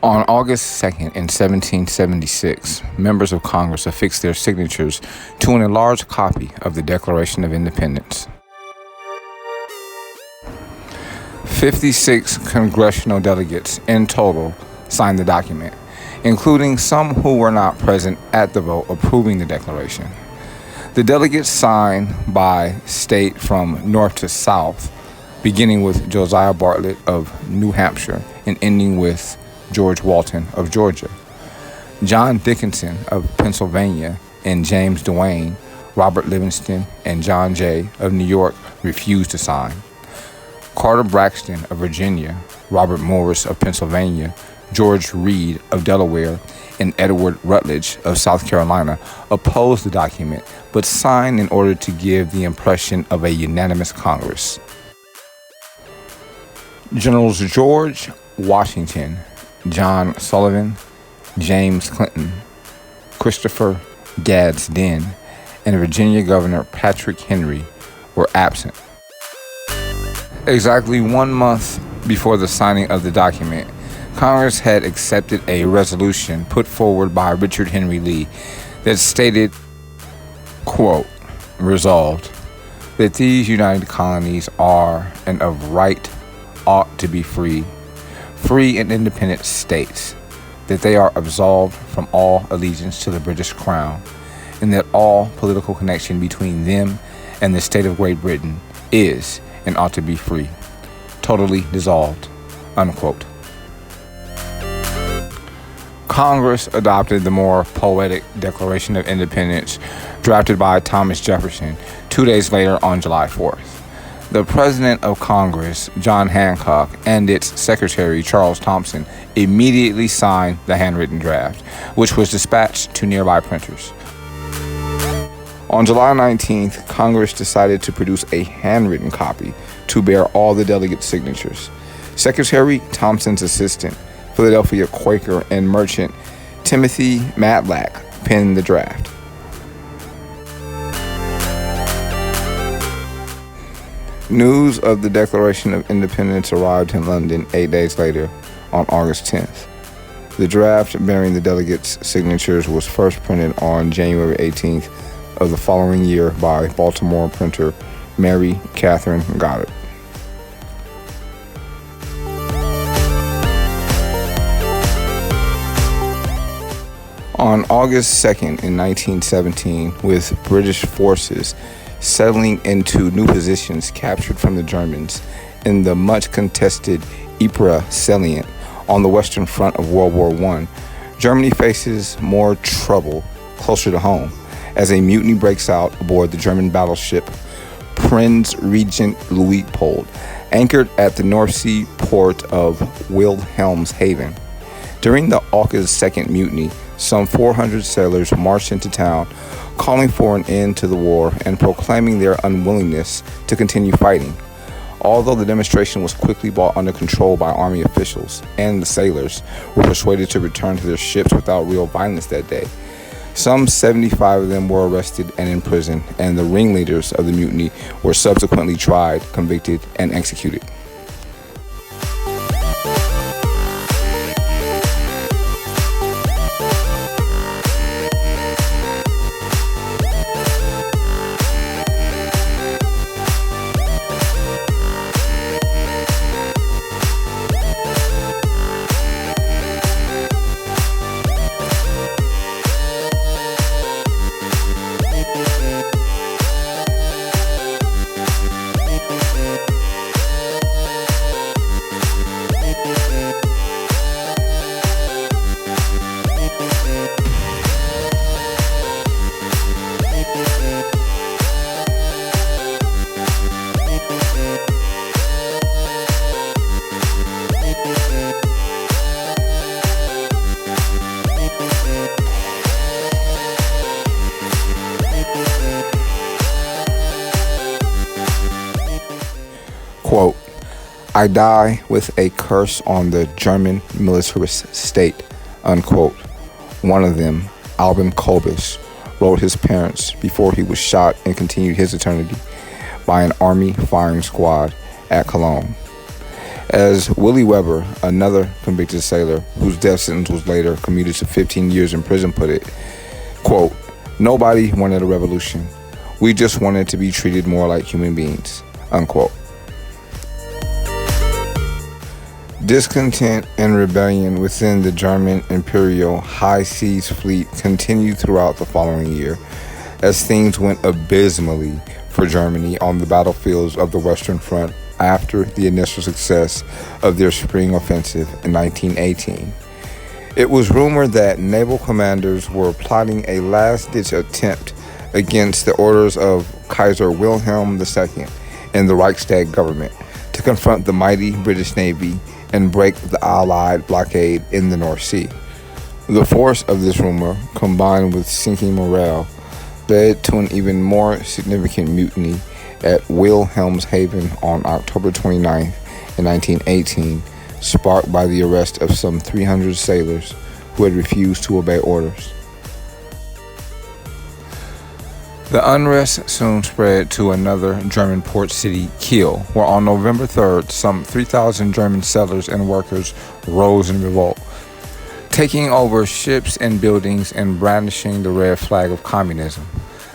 On August 2nd, in 1776, members of Congress affixed their signatures to an enlarged copy of the Declaration of Independence. 56 congressional delegates in total signed the document, including some who were not present at the vote approving the declaration. The delegates signed by state from north to south, beginning with Josiah Bartlett of New Hampshire and ending with George Walton of Georgia. John Dickinson of Pennsylvania and James Duane, Robert Livingston, and John Jay of New York refused to sign. Carter Braxton of Virginia, Robert Morris of Pennsylvania, George Reed of Delaware, and Edward Rutledge of South Carolina opposed the document, but signed in order to give the impression of a unanimous Congress. Generals George Washington, John Sullivan, James Clinton, Christopher Gadsden, and Virginia Governor Patrick Henry were absent. Exactly 1 month before the signing of the document, Congress had accepted a resolution put forward by Richard Henry Lee that stated, quote, resolved, that these united colonies are and of right ought to be free and independent states, that they are absolved from all allegiance to the British Crown, and that all political connection between them and the state of Great Britain is and ought to be free, totally dissolved, unquote. Congress adopted the more poetic Declaration of Independence drafted by Thomas Jefferson 2 days later on July 4th. The President of Congress, John Hancock, and its Secretary, Charles Thompson, immediately signed the handwritten draft, which was dispatched to nearby printers. On July 19th, Congress decided to produce a handwritten copy to bear all the delegate signatures. Secretary Thompson's assistant, Philadelphia Quaker and merchant Timothy Matlack, penned the draft. News of the Declaration of Independence arrived in London 8 days later, on August 10th. The draft bearing the delegates' signatures was first printed on January 18th of the following year by Baltimore printer Mary Catherine Goddard. On August 2nd in 1917, with British forces settling into new positions captured from the Germans in the much-contested Ypres salient on the Western Front of World War I, Germany faces more trouble closer to home as a mutiny breaks out aboard the German battleship Prinz Regent Luitpold, anchored at the North Sea port of Wilhelmshaven. During the August 2nd mutiny, some 400 sailors marched into town, calling for an end to the war and proclaiming their unwillingness to continue fighting. Although the demonstration was quickly brought under control by army officials, and the sailors were persuaded to return to their ships without real violence that day, some 75 of them were arrested and imprisoned, and the ringleaders of the mutiny were subsequently tried, convicted, and executed. Quote, I die with a curse on the German militarist state, unquote. One of them, Albin Kolbisch, wrote his parents before he was shot and continued his eternity by an army firing squad at Cologne. As Willie Weber, another convicted sailor whose death sentence was later commuted to 15 years in prison, put it, quote, "Nobody wanted a revolution. We just wanted to be treated more like human beings," unquote. Discontent and rebellion within the German Imperial High Seas Fleet continued throughout the following year, as things went abysmally for Germany on the battlefields of the Western Front after the initial success of their spring offensive in 1918. It was rumored that naval commanders were plotting a last-ditch attempt against the orders of Kaiser Wilhelm II and the Reichstag government to confront the mighty British Navy and break the Allied blockade in the North Sea. The force of this rumor, combined with sinking morale, led to an even more significant mutiny at Wilhelmshaven on October 29th in 1918, sparked by the arrest of some 300 sailors who had refused to obey orders. The unrest soon spread to another German port city, Kiel, where on November 3rd, some 3,000 German settlers and workers rose in revolt, taking over ships and buildings and brandishing the red flag of communism.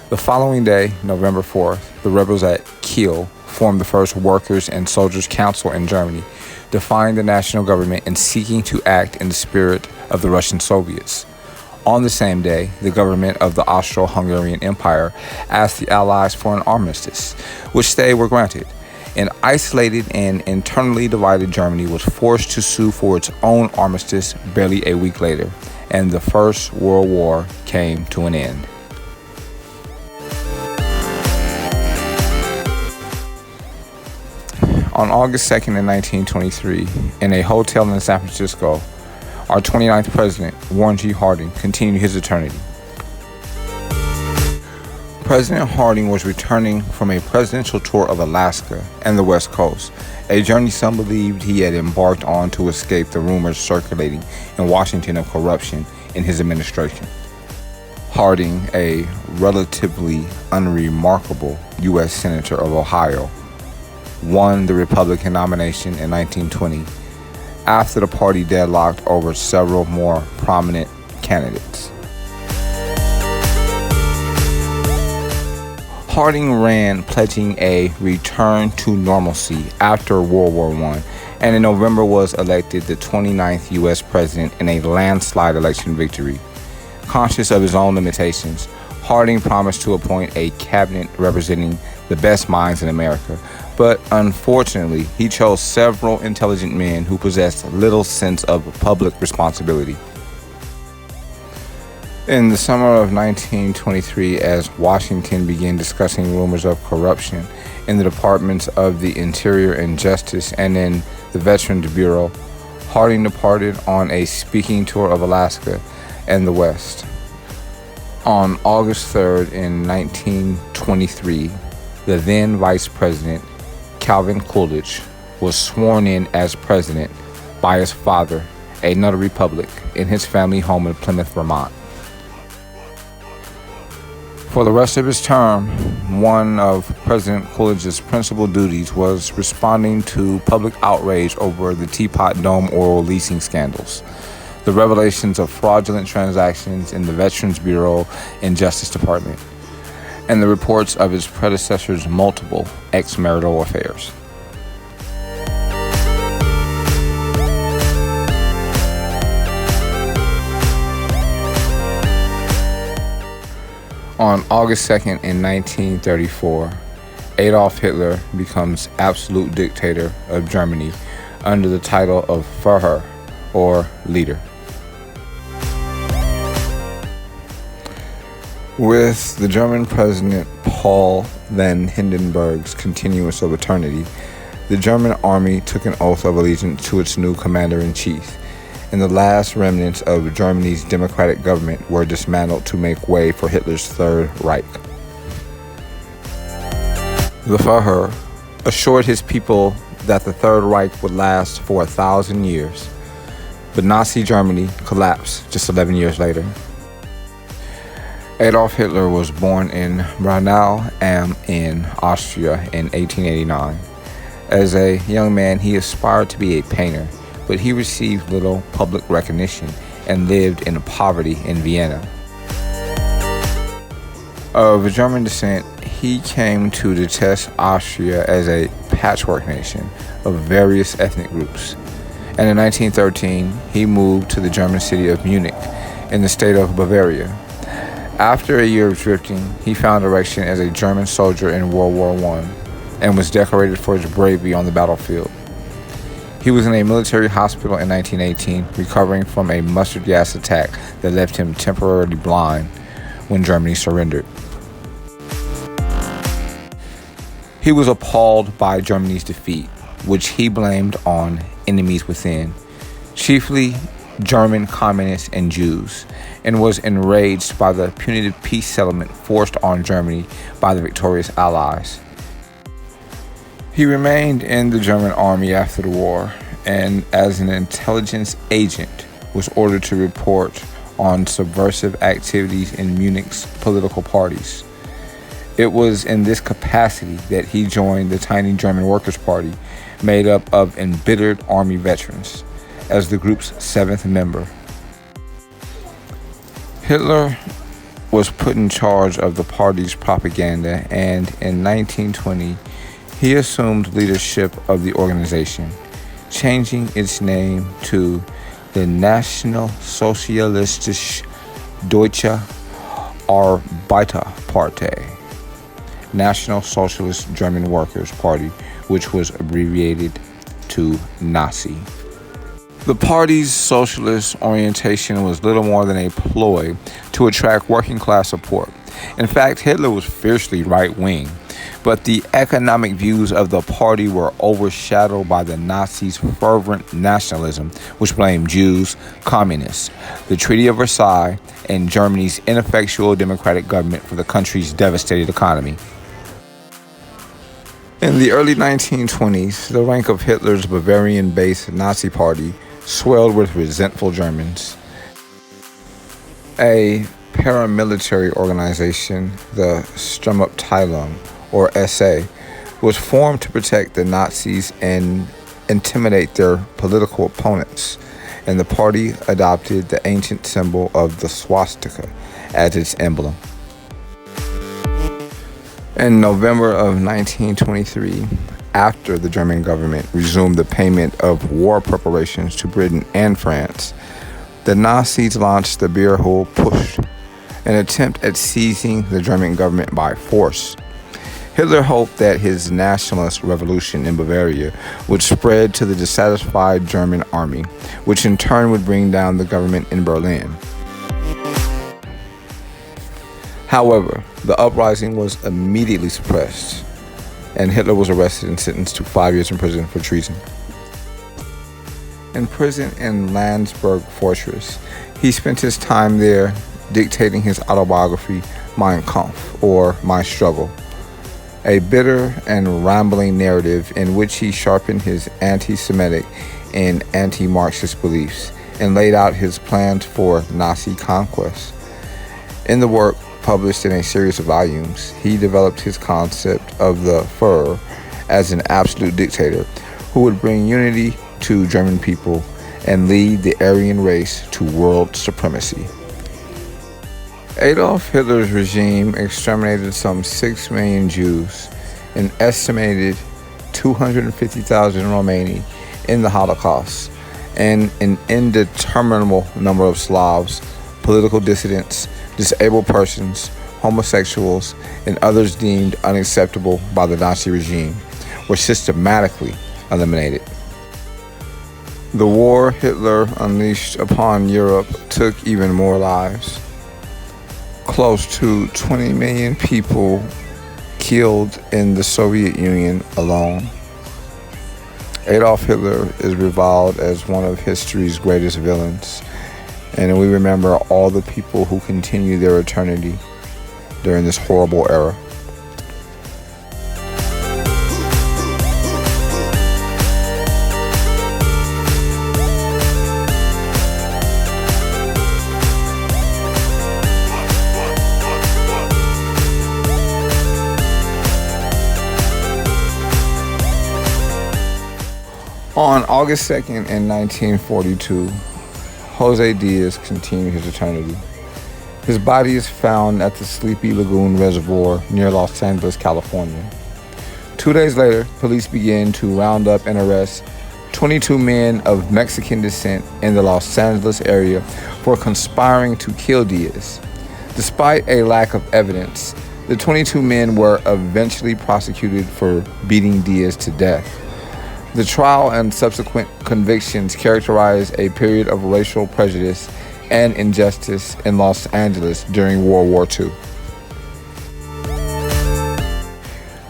The following day, November 4th, the rebels at Kiel formed the first Workers' and Soldiers' Council in Germany, defying the national government and seeking to act in the spirit of the Russian Soviets. On the same day, the government of the Austro-Hungarian Empire asked the Allies for an armistice, which they were granted. An isolated and internally divided Germany was forced to sue for its own armistice barely a week later, and the First World War came to an end. On August 2nd in 1923, in a hotel in San Francisco, our 29th president, Warren G. Harding, continued his eternity. President Harding was returning from a presidential tour of Alaska and the West Coast, a journey some believed he had embarked on to escape the rumors circulating in Washington of corruption in his administration. Harding, a relatively unremarkable U.S. Senator of Ohio, won the Republican nomination in 1920 after the party deadlocked over several more prominent candidates. Harding ran pledging a return to normalcy after World War I, and in November was elected the 29th U.S. president in a landslide election victory. Conscious of his own limitations, Harding promised to appoint a cabinet representing the best minds in America, but unfortunately, he chose several intelligent men who possessed little sense of public responsibility. In the summer of 1923, as Washington began discussing rumors of corruption in the Departments of the Interior and Justice and in the Veterans Bureau, Harding departed on a speaking tour of Alaska and the West. On August 3rd in 1923, the then Vice President, Calvin Coolidge, was sworn in as president by his father, a notary public, in his family home in Plymouth, Vermont. For the rest of his term, one of President Coolidge's principal duties was responding to public outrage over the Teapot Dome oil leasing scandals, the revelations of fraudulent transactions in the Veterans Bureau and Justice Department, and the reports of his predecessor's multiple extramarital affairs. On August 2nd in 1934, Adolf Hitler becomes absolute dictator of Germany under the title of Führer, or leader. With the German President Paul van Hindenburg's continuance of eternity, the German army took an oath of allegiance to its new commander-in-chief, and the last remnants of Germany's democratic government were dismantled to make way for Hitler's Third Reich. The Führer assured his people that the Third Reich would last for 1,000 years, but Nazi Germany collapsed just 11 years later. Adolf Hitler was born in Braunau am Inn, Austria in 1889. As a young man, he aspired to be a painter, but he received little public recognition and lived in poverty in Vienna. Of German descent, he came to detest Austria as a patchwork nation of various ethnic groups. And in 1913, he moved to the German city of Munich in the state of Bavaria. After a year of drifting, he found direction as a German soldier in World War I and was decorated for his bravery on the battlefield. He was in a military hospital in 1918, recovering from a mustard gas attack that left him temporarily blind when Germany surrendered. He was appalled by Germany's defeat, which he blamed on enemies within, chiefly German communists and Jews, and was enraged by the punitive peace settlement forced on Germany by the victorious Allies. He remained in the German army after the war, and as an intelligence agent was ordered to report on subversive activities in Munich's political parties. It was in this capacity that he joined the tiny German Workers' Party, made up of embittered army veterans, as the group's seventh member. Hitler was put in charge of the party's propaganda, and in 1920, he assumed leadership of the organization, changing its name to the National Sozialistische Deutsche Arbeiterpartei, National Socialist German Workers' Party, which was abbreviated to Nazi. The party's socialist orientation was little more than a ploy to attract working class support. In fact, Hitler was fiercely right-wing, but the economic views of the party were overshadowed by the Nazis' fervent nationalism, which blamed Jews, communists, the Treaty of Versailles, and Germany's ineffectual democratic government for the country's devastated economy. In the early 1920s, the rank of Hitler's Bavarian-based Nazi party swelled with resentful Germans. A paramilitary organization, the Sturmabteilung, or SA, was formed to protect the Nazis and intimidate their political opponents, and the party adopted the ancient symbol of the swastika as its emblem. In November of 1923, after the German government resumed the payment of war reparations to Britain and France, the Nazis launched the Beerhohl Putsch, an attempt at seizing the German government by force. Hitler hoped that his nationalist revolution in Bavaria would spread to the dissatisfied German army, which in turn would bring down the government in Berlin. However, the uprising was immediately suppressed, and Hitler was arrested and sentenced to 5 years in prison for treason. Imprisoned in Landsberg Fortress, he spent his time there dictating his autobiography, Mein Kampf, or My Struggle, a bitter and rambling narrative in which he sharpened his anti-Semitic and anti-Marxist beliefs and laid out his plans for Nazi conquest. In the work, published in a series of volumes, he developed his concept of the Führer as an absolute dictator who would bring unity to German people and lead the Aryan race to world supremacy. Adolf Hitler's regime exterminated some 6 million Jews, an estimated 250,000 Romani in the Holocaust, and an indeterminable number of Slavs, political dissidents, disabled persons, homosexuals, and others deemed unacceptable by the Nazi regime were systematically eliminated. The war Hitler unleashed upon Europe took even more lives. Close to 20 million people killed in the Soviet Union alone. Adolf Hitler is reviled as one of history's greatest villains, and we remember all the people who continue their eternity during this horrible era. On August 2nd in 1942, Jose Diaz continued his eternity. His body is found at the Sleepy Lagoon Reservoir near Los Angeles, California. 2 days later, police began to round up and arrest 22 men of Mexican descent in the Los Angeles area for conspiring to kill Diaz. Despite a lack of evidence, the 22 men were eventually prosecuted for beating Diaz to death. The trial and subsequent convictions characterized a period of racial prejudice and injustice in Los Angeles during World War II.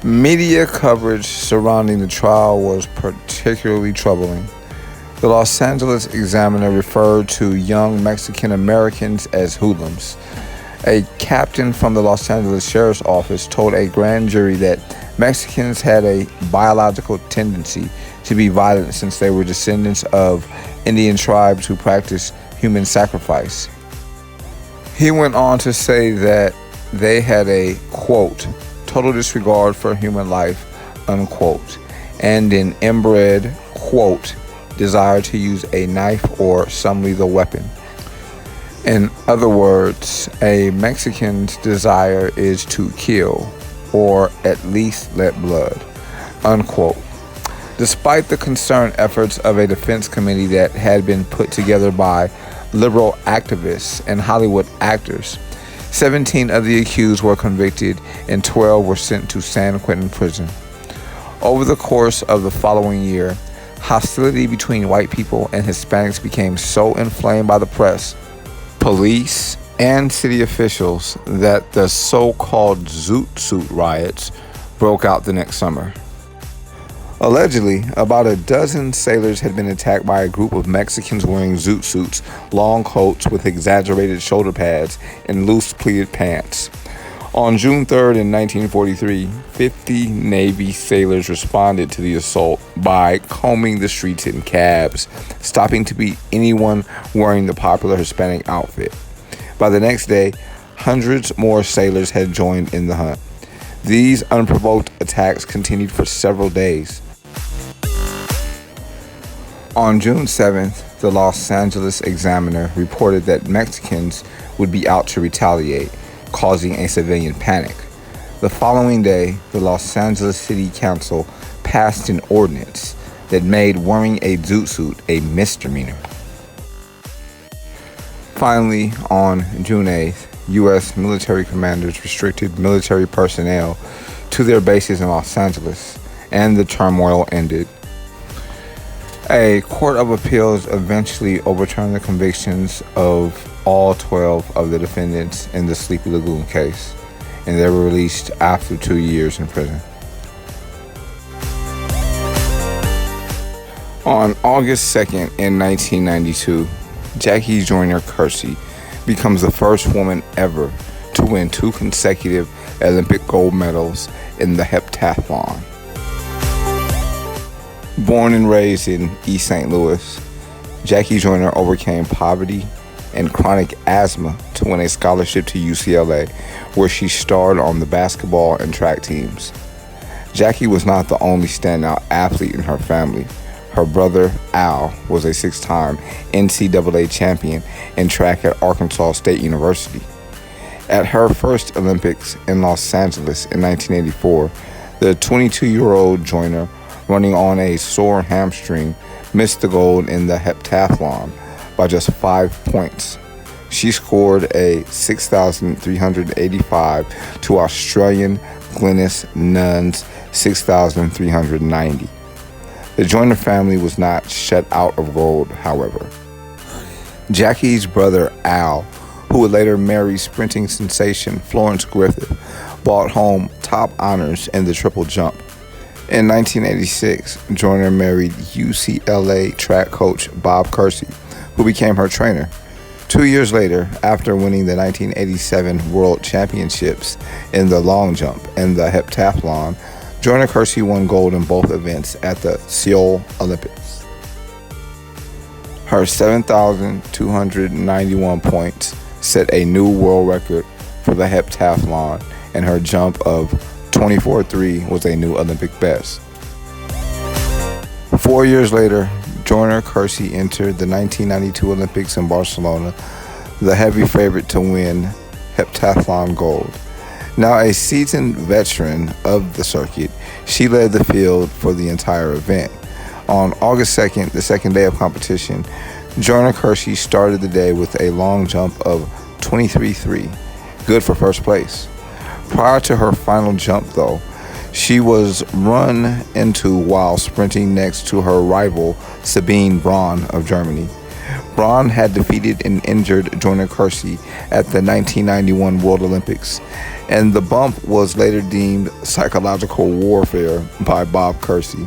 Media coverage surrounding the trial was particularly troubling. The Los Angeles Examiner referred to young Mexican Americans as hoodlums. A captain from the Los Angeles Sheriff's Office told a grand jury that Mexicans had a biological tendency to be violent since they were descendants of Indian tribes who practiced human sacrifice. He went on to say that they had a, quote, total disregard for human life, unquote, and an inbred, quote, desire to use a knife or some lethal weapon. In other words, a Mexican's desire is to kill, or at least let blood, unquote. Despite the concerned efforts of a defense committee that had been put together by liberal activists and Hollywood actors, 17 of the accused were convicted and 12 were sent to San Quentin prison. Over the course of the following year, hostility between white people and Hispanics became so inflamed by the press, police, and city officials that the so-called Zoot Suit riots broke out the next summer. Allegedly, about a dozen sailors had been attacked by a group of Mexicans wearing zoot suits, long coats with exaggerated shoulder pads, and loose pleated pants. On June 3rd in 1943, 50 Navy sailors responded to the assault by combing the streets in cabs, stopping to beat anyone wearing the popular Hispanic outfit. By the next day, hundreds more sailors had joined in the hunt. These unprovoked attacks continued for several days. On June 7th, the Los Angeles Examiner reported that Mexicans would be out to retaliate, causing a civilian panic. The following day, the Los Angeles City Council passed an ordinance that made wearing a zoot suit a misdemeanor. Finally, on June 8th, U.S. military commanders restricted military personnel to their bases in Los Angeles, and the turmoil ended. A court of appeals eventually overturned the convictions of all 12 of the defendants in the Sleepy Lagoon case, and they were released after 2 years in prison. On August 2nd in 1992, Jackie JoynerKersey becomes the first woman ever to win 2 consecutive Olympic gold medals in the heptathlon. Born and raised in East St. Louis, Jackie Joyner overcame poverty and chronic asthma to win a scholarship to UCLA, where she starred on the basketball and track teams. Jackie was not the only standout athlete in her family. Her brother, Al, was a 6-time NCAA champion in track at Arkansas State University. At her first Olympics in Los Angeles in 1984, the 22-year-old Joyner, running on a sore hamstring, missed the gold in the heptathlon by just 5 points. She scored a 6,385 to Australian Glynis Nunn's 6,390. The Joyner family was not shut out of gold, however. Jackie's brother Al, who would later marry sprinting sensation Florence Griffith, brought home top honors in the triple jump. In 1986, Joyner married UCLA track coach Bob Kersey, who became her trainer. 2 years later, after winning the 1987 World Championships in the long jump and the heptathlon, JoynerKersey won gold in both events at the Seoul Olympics. Her 7,291 points set a new world record for the heptathlon, and her jump of 24.3 was a new Olympic best. 4 years later, JoynerKersey entered the 1992 Olympics in Barcelona, the heavy favorite to win heptathlon gold. Now a seasoned veteran of the circuit, she led the field for the entire event. On August 2nd, the second day of competition, JoynerKersey started the day with a long jump of 23.3, good for first place. Prior to her final jump, though, she was run into while sprinting next to her rival, Sabine Braun of Germany. Braun had defeated and injured JoynerKersey at the 1991 World Olympics, and the bump was later deemed psychological warfare by Bob Kersey.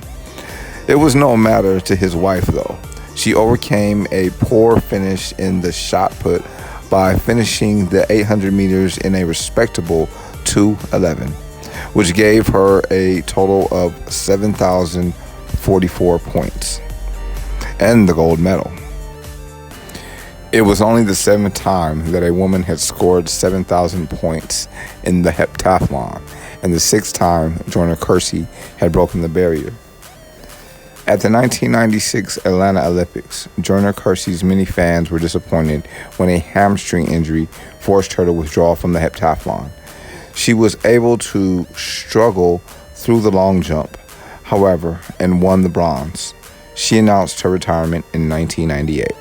It was no matter to his wife, though. She overcame a poor finish in the shot put by finishing the 800 meters in a respectable 2:11, which gave her a total of 7,044 points and the gold medal. It was only the seventh time that a woman had scored 7,000 points in the heptathlon, and the sixth time JoynerKersey had broken the barrier. At the 1996 Atlanta Olympics, JoynerKersey's many fans were disappointed when a hamstring injury forced her to withdraw from the heptathlon. She was able to struggle through the long jump, however, and won the bronze. She announced her retirement in 1998.